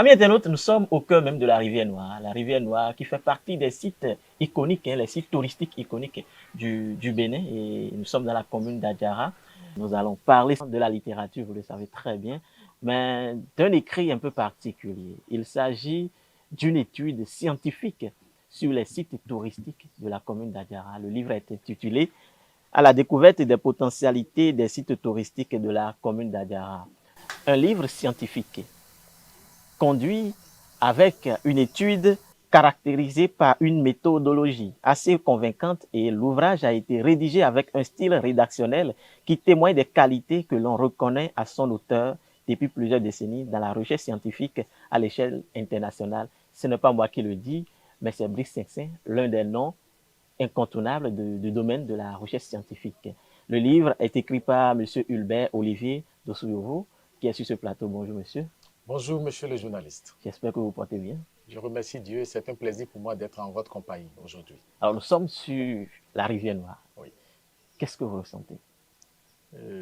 Amis internautes, nous sommes au cœur même de la rivière Noire qui fait partie des sites iconiques, les sites touristiques iconiques du Bénin. Et nous sommes dans la commune d'Adjara. Nous allons parler de la littérature, vous le savez très bien, mais d'un écrit un peu particulier. Il s'agit d'une étude scientifique sur les sites touristiques de la commune d'Adjara. Le livre est intitulé À la découverte des potentialités des sites touristiques de la commune d'Adjara. Un livre scientifique conduit avec une étude caractérisée par une méthodologie assez convaincante et l'ouvrage a été rédigé avec un style rédactionnel qui témoigne des qualités que l'on reconnaît à son auteur depuis plusieurs décennies dans la recherche scientifique à l'échelle internationale. Ce n'est pas moi qui le dis, mais c'est Brice Sexin, l'un des noms incontournables du domaine de la recherche scientifique. Le livre est écrit par M. Hulbert Olivier Dossouyovo, qui est sur ce plateau. Bonjour, monsieur. Bonjour, monsieur le journaliste. J'espère que vous portez bien. Je remercie Dieu. C'est un plaisir pour moi d'être en votre compagnie aujourd'hui. Alors, nous sommes sur la rivière Noire. Oui. Qu'est-ce que vous ressentez?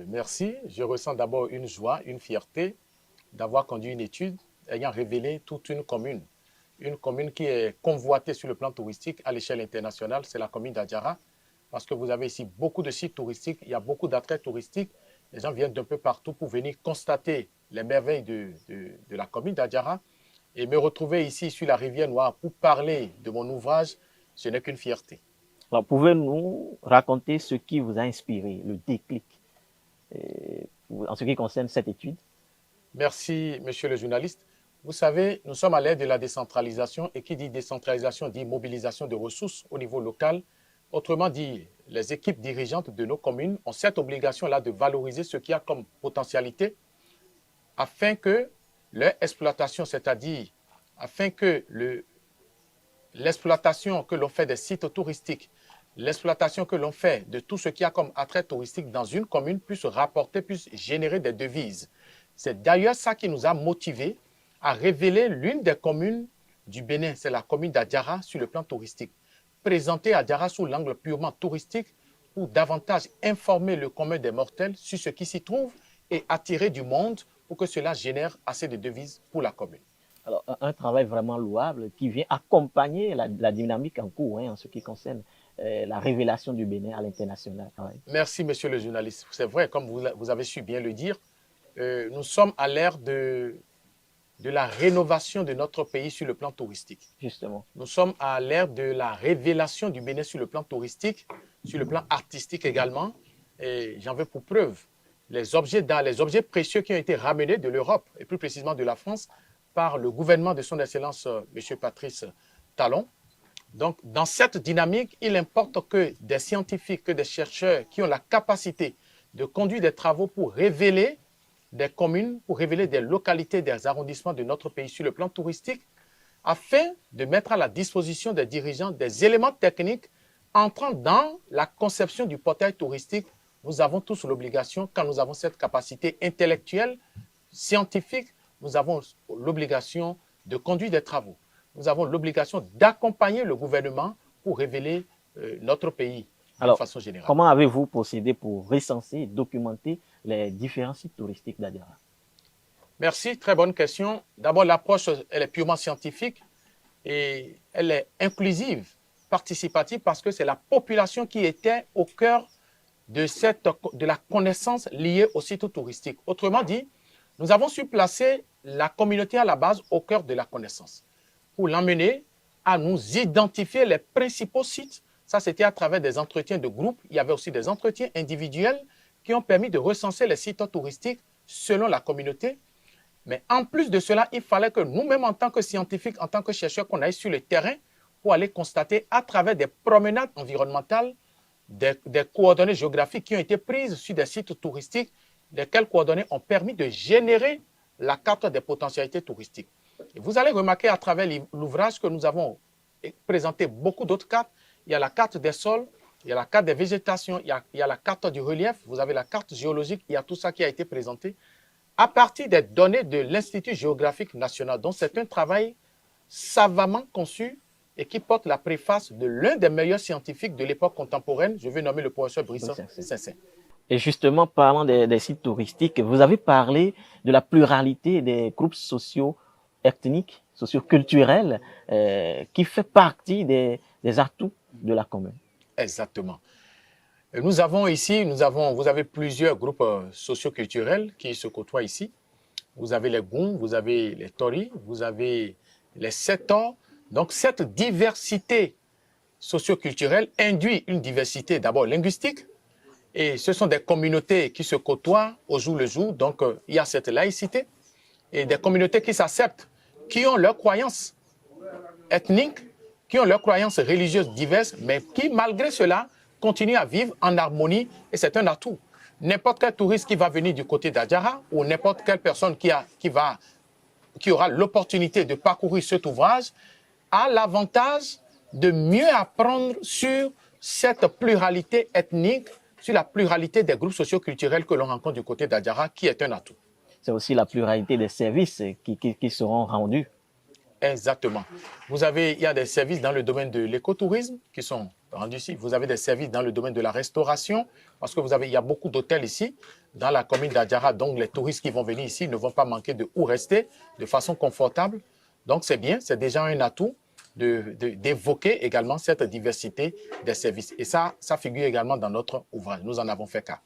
Merci. Je ressens d'abord une joie, une fierté d'avoir conduit une étude ayant révélé toute une commune. Une commune qui est convoitée sur le plan touristique à l'échelle internationale, c'est la commune d'Adjara. Parce que vous avez ici beaucoup de sites touristiques, il y a beaucoup d'attraits touristiques. Les gens viennent d'un peu partout pour venir constater les merveilles de la commune d'Adjara. Et me retrouver ici sur la rivière Noire pour parler de mon ouvrage, ce n'est qu'une fierté. Alors, pouvez-nous raconter ce qui vous a inspiré, le déclic, en ce qui concerne cette étude? Merci, monsieur le journaliste. Vous savez, nous sommes à l'ère de la décentralisation et qui dit décentralisation dit mobilisation de ressources au niveau local. Autrement dit, les équipes dirigeantes de nos communes ont cette obligation-là de valoriser ce qu'il y a comme potentialité afin que leur exploitation, c'est-à-dire afin que l'exploitation que l'on fait des sites touristiques, l'exploitation que l'on fait de tout ce qu'il y a comme attrait touristique dans une commune puisse rapporter, puisse générer des devises. C'est d'ailleurs ça qui nous a motivés à révéler l'une des communes du Bénin, c'est la commune d'Adjara sur le plan touristique. Présenter Adjara sous l'angle purement touristique pour davantage informer le commun des mortels sur ce qui s'y trouve et attirer du monde pour que cela génère assez de devises pour la commune. Alors, un travail vraiment louable qui vient accompagner la dynamique en cours en ce qui concerne la révélation du Bénin à l'international. Ouais. Merci, monsieur le journaliste. C'est vrai, comme vous avez su bien le dire, nous sommes à l'ère de la rénovation de notre pays sur le plan touristique. Justement. Nous sommes à l'ère de la révélation du Bénin sur le plan touristique, sur le plan artistique également. Et j'en veux pour preuve les objets précieux qui ont été ramenés de l'Europe, et plus précisément de la France, par le gouvernement de son Excellence, M. Patrice Talon. Donc, dans cette dynamique, il importe que des scientifiques, que des chercheurs qui ont la capacité de conduire des travaux pour révéler des communes, pour révéler des localités, des arrondissements de notre pays sur le plan touristique, afin de mettre à la disposition des dirigeants des éléments techniques entrant dans la conception du portail touristique. Nous avons tous l'obligation, quand nous avons cette capacité intellectuelle, scientifique, nous avons l'obligation de conduire des travaux. Nous avons l'obligation d'accompagner le gouvernement pour révéler notre pays de façon générale. Comment avez-vous procédé pour recenser et documenter les différents sites touristiques d'Adjara? Merci, très bonne question. D'abord, l'approche, elle est purement scientifique et elle est inclusive, participative, parce que c'est la population qui était au cœur de la connaissance liée au site touristique. Autrement dit, nous avons su placer la communauté à la base au cœur de la connaissance pour l'emmener à nous identifier les principaux sites. Ça, c'était à travers des entretiens de groupe. Il y avait aussi des entretiens individuels qui ont permis de recenser les sites touristiques selon la communauté. Mais en plus de cela, il fallait que nous-mêmes, en tant que scientifiques, en tant que chercheurs, qu'on aille sur le terrain pour aller constater à travers des promenades environnementales, des coordonnées géographiques qui ont été prises sur des sites touristiques, lesquelles coordonnées ont permis de générer la carte des potentialités touristiques. Et vous allez remarquer à travers l'ouvrage que nous avons présenté beaucoup d'autres cartes. Il y a la carte des sols, il y a la carte des végétations, il y a la carte du relief, vous avez la carte géologique, il y a tout ça qui a été présenté à partir des données de l'Institut géographique national. Donc, c'est un travail savamment conçu et qui porte la préface de l'un des meilleurs scientifiques de l'époque contemporaine. Je vais nommer le professeur Brice Sexin. Et justement, parlant des sites touristiques, vous avez parlé de la pluralité des groupes sociaux ethnique, socio-culturelle, qui fait partie des atouts de la commune. Exactement. Nous avons ici, vous avez plusieurs groupes socio-culturels qui se côtoient ici. Vous avez les Goum, vous avez les Tori, vous avez les Setor. Donc, cette diversité socio-culturelle induit une diversité d'abord linguistique. Et ce sont des communautés qui se côtoient au jour le jour. Donc, il y a cette laïcité. Et des communautés qui s'acceptent, qui ont leurs croyances ethniques, qui ont leurs croyances religieuses diverses, mais qui, malgré cela, continuent à vivre en harmonie. Et c'est un atout. N'importe quel touriste qui va venir du côté d'Adjara ou n'importe quelle personne qui aura l'opportunité de parcourir cet ouvrage a l'avantage de mieux apprendre sur cette pluralité ethnique, sur la pluralité des groupes socio-culturels que l'on rencontre du côté d'Adjara, qui est un atout. C'est aussi la pluralité des services qui seront rendus. Exactement. Il y a des services dans le domaine de l'écotourisme qui sont rendus ici. Vous avez des services dans le domaine de la restauration, parce que il y a beaucoup d'hôtels ici, dans la commune d'Adjara. Donc, les touristes qui vont venir ici ne vont pas manquer de où rester de façon confortable. Donc, c'est bien, c'est déjà un atout d'évoquer également cette diversité des services. Et ça figure également dans notre ouvrage. Nous en avons fait cas.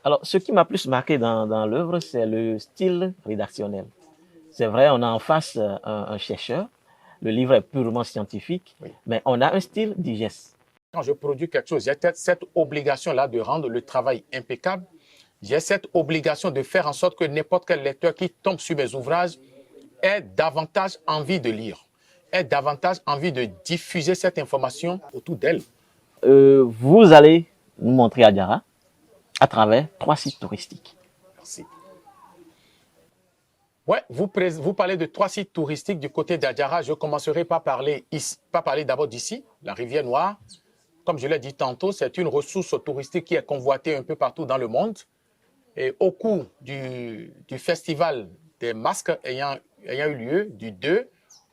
Alors, ce qui m'a plus marqué dans l'œuvre, c'est le style rédactionnel. C'est vrai, on a en face un chercheur. Le livre est purement scientifique, oui, mais on a un style digeste. Quand je produis quelque chose, j'ai cette obligation-là de rendre le travail impeccable. J'ai cette obligation de faire en sorte que n'importe quel lecteur qui tombe sur mes ouvrages ait davantage envie de lire, ait davantage envie de diffuser cette information autour d'elle. Vous allez nous montrer Adjara à travers 3 sites touristiques. Merci. Ouais, vous parlez de 3 sites touristiques du côté d'Adjara. Je commencerai par parler d'abord d'ici, la rivière Noire. Comme je l'ai dit tantôt, c'est une ressource touristique qui est convoitée un peu partout dans le monde. Et au cours du festival des masques ayant eu lieu du 2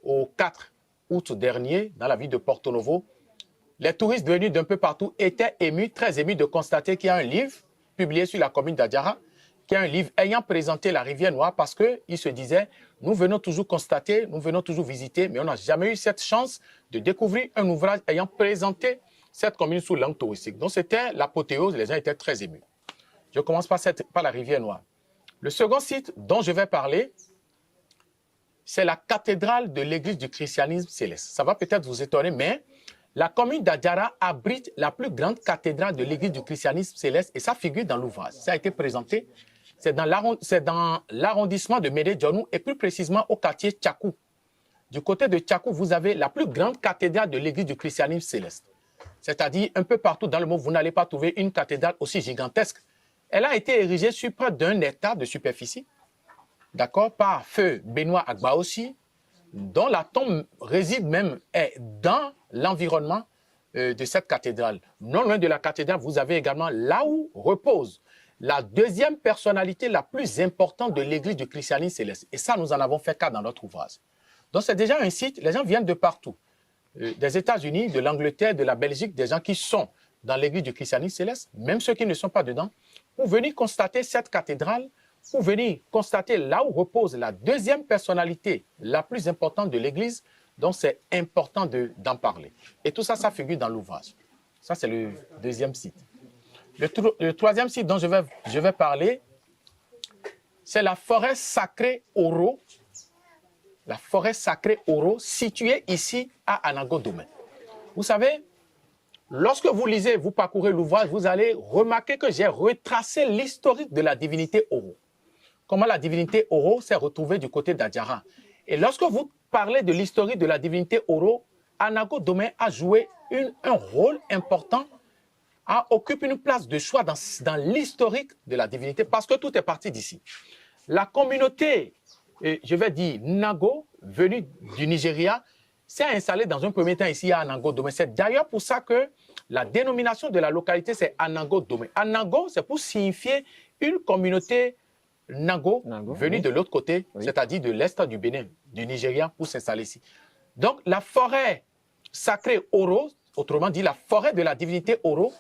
au 4 août dernier dans la ville de Porto Novo, les touristes venus d'un peu partout étaient émus, très émus de constater qu'il y a un livre publié sur la commune d'Adjara, qui est un livre ayant présenté la rivière Noire, parce qu'ils se disaient, nous venons toujours constater, nous venons toujours visiter, mais on n'a jamais eu cette chance de découvrir un ouvrage ayant présenté cette commune sous l'angle touristique. Donc c'était l'apothéose, les gens étaient très émus. Je commence par la rivière Noire. Le second site dont je vais parler, c'est la cathédrale de l'église du christianisme céleste. Ça va peut-être vous étonner, mais la commune d'Adjara abrite la plus grande cathédrale de l'église du christianisme céleste, et ça figure dans l'ouvrage. Ça a été présenté. C'est dans l'arrondissement de Médé-Dionou et plus précisément au quartier Tchakou. Du côté de Tchakou, vous avez la plus grande cathédrale de l'église du christianisme céleste. C'est-à-dire, un peu partout dans le monde, vous n'allez pas trouver une cathédrale aussi gigantesque. Elle a été érigée sur près d'1 hectare de superficie, d'accord, par feu Benoît Agbaossi, dont la tombe réside même dans l'environnement de cette cathédrale. Non loin de la cathédrale, vous avez également là où repose la deuxième personnalité la plus importante de l'église du christianisme céleste. Et ça, nous en avons fait cas dans notre ouvrage. Donc, c'est déjà un site, les gens viennent de partout. Des États-Unis, de l'Angleterre, de la Belgique, des gens qui sont dans l'église du christianisme céleste, même ceux qui ne sont pas dedans, pour venir constater cette cathédrale, pour venir constater là où repose la deuxième personnalité la plus importante de l'église. Donc, c'est important d'en parler. Et tout ça, ça figure dans l'ouvrage. Ça, c'est le deuxième site. Le troisième site dont je vais parler, c'est la forêt sacrée Oro. La forêt sacrée Oro, située ici à Anago-Domain. Vous savez, lorsque vous lisez, vous parcourez l'ouvrage, vous allez remarquer que j'ai retracé l'historique de la divinité Oro. Comment la divinité Oro s'est retrouvée du côté d'Adjara. Et lorsque vous parlez de l'historique de la divinité Oro, Anago-Domain a joué un rôle important, occupe une place de choix dans l'historique de la divinité, parce que tout est parti d'ici. La communauté, je vais dire Nago, venue du Nigeria, s'est installée dans un premier temps ici à Anago-Domain. C'est d'ailleurs pour ça que la dénomination de la localité, c'est Anago-Domain. Anago, c'est pour signifier une communauté Nago venue de l'autre côté, c'est-à-dire de l'est du Bénin, du Nigeria, pour s'installer ici. Donc, la forêt sacrée Oro, autrement dit la forêt de la divinité Oro,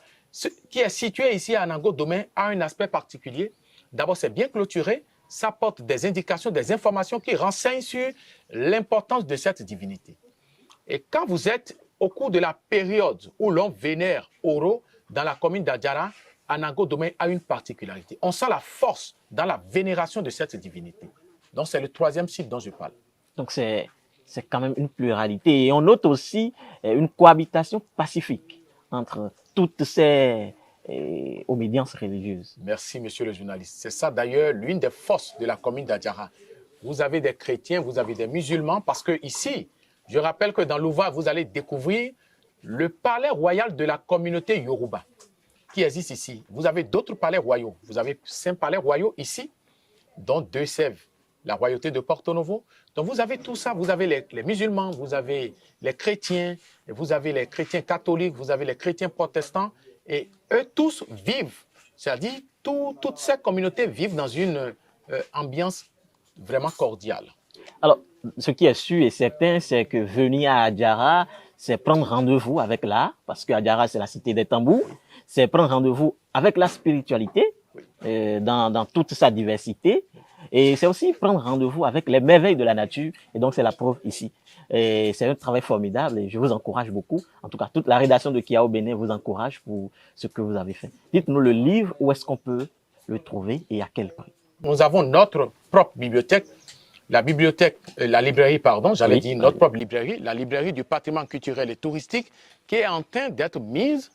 qui est située ici à Anago-Domain, a un aspect particulier. D'abord, c'est bien clôturé, ça apporte des indications, des informations qui renseignent sur l'importance de cette divinité. Et quand vous êtes au cours de la période où l'on vénère Oro dans la commune d'Adjara, Anango Domain a une particularité. On sent la force dans la vénération de cette divinité. Donc c'est le troisième site dont je parle. Donc c'est quand même une pluralité. Et on note aussi une cohabitation pacifique entre toutes ces obédiences religieuses. Merci, monsieur le journaliste. C'est ça d'ailleurs l'une des forces de la commune d'Adjara. Vous avez des chrétiens, vous avez des musulmans, parce que ici, je rappelle que dans l'ouvrage, vous allez découvrir le palais royal de la communauté Yoruba qui existe ici. Vous avez d'autres palais royaux. Vous avez 5 palais royaux ici, dont 2 Sèvres, la royauté de Porto Novo. Donc vous avez tout ça. Vous avez les musulmans, vous avez les chrétiens, vous avez les chrétiens catholiques, vous avez les chrétiens protestants. Et eux tous vivent, c'est-à-dire toutes ces communautés vivent dans une ambiance vraiment cordiale. Alors, ce qui est sûr et certain, c'est que venir à Adjara, c'est prendre rendez-vous avec l'art, parce que Adjara, c'est la cité des tambours. C'est prendre rendez-vous avec la spiritualité, dans toute sa diversité. Et c'est aussi prendre rendez-vous avec les merveilles de la nature. Et donc, c'est la preuve ici. Et c'est un travail formidable et je vous encourage beaucoup. En tout cas, toute la rédaction de Kiao Bénin vous encourage pour ce que vous avez fait. Dites-nous le livre, où est-ce qu'on peut le trouver et à quel prix? Nous avons notre propre bibliothèque, la librairie, j'allais dire notre propre librairie, la librairie du patrimoine culturel et touristique qui est en train d'être mise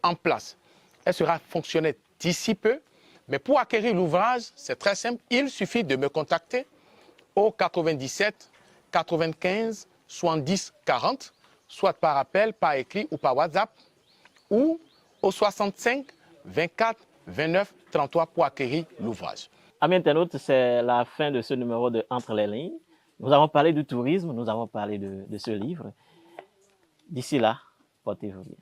en place. Elle sera fonctionnelle d'ici peu, mais pour acquérir l'ouvrage, c'est très simple. Il suffit de me contacter au 97 95 70 40, soit par appel, par écrit ou par WhatsApp, ou au 65 24 29 33 pour acquérir l'ouvrage. Amis internautes, c'est la fin de ce numéro de Entre les lignes. Nous avons parlé du tourisme, nous avons parlé de ce livre. D'ici là, portez-vous bien.